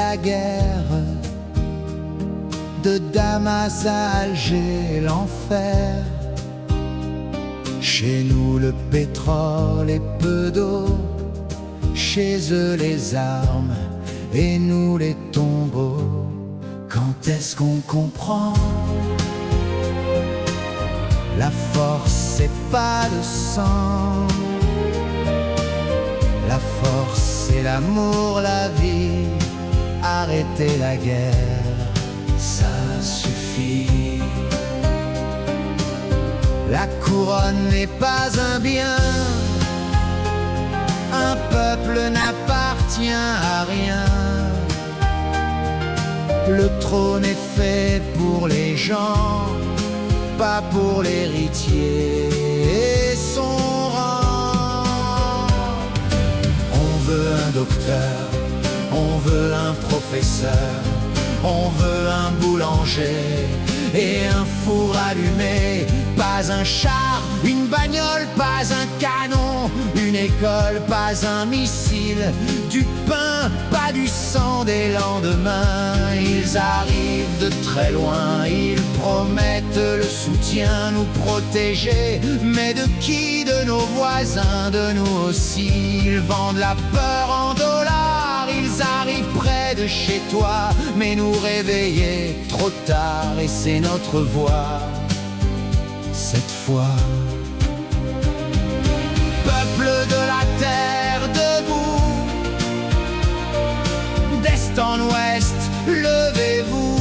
la guerre, de Damas à Alger, l'enfer. Chez nous le pétrole et peu d'eau, chez eux les armes et nous les tombeaux. Quand est-ce qu'on comprend? La force c'est pas le sang, la force c'est l'amour, la vie. Arrêtez la guerre, ça suffit. La couronne n'est pas un bien, un peuple n'appartient à rien. Le trône est fait pour les gens, pas pour l'héritier et son rang. On veut un docteur, on veut un professeur, on veut un boulanger et un four allumé. Pas un char, une bagnole, pas un canon, une école, pas un missile, du pain, pas du sang des lendemains. Ils arrivent de très loin, ils promettent le soutien, nous protéger. Mais de qui? De nos voisins, de nous aussi. Ils vendent la peur en dollars, ils arrivent près de chez toi, mais nous réveiller trop tard, et c'est notre voix. Cette fois, peuple de la terre debout, d'est en ouest, levez-vous.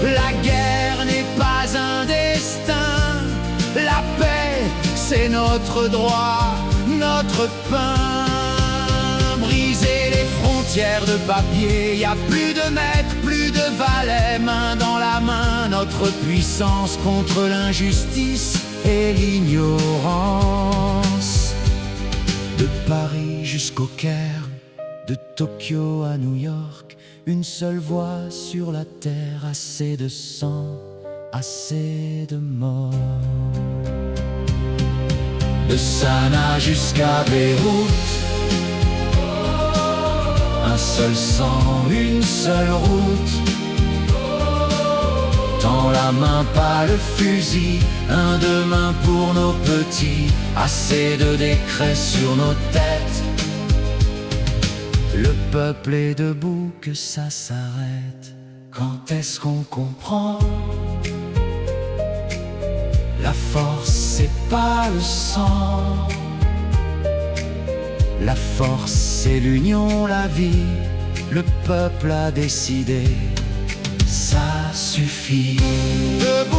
La guerre n'est pas un destin, la paix c'est notre droit, notre pain. Briser les frontières de papier, y a plus de maître, plus de valet, main dans la main, notre puissance contre l'injustice et l'ignorance. De Paris jusqu'au Caire, de Tokyo à New York, une seule voix sur la terre, assez de sang, assez de mort. De Sanaa jusqu'à Beyrouth, un seul sang, une seule route. Tends la main, pas le fusil, un demain pour nos petits. Assez de décrets sur nos têtes. Le peuple est debout, que ça s'arrête. Quand est-ce qu'on comprend? La force c'est pas le sang, la force c'est l'union, la vie. Le peuple a décidé, ça suffit. Debout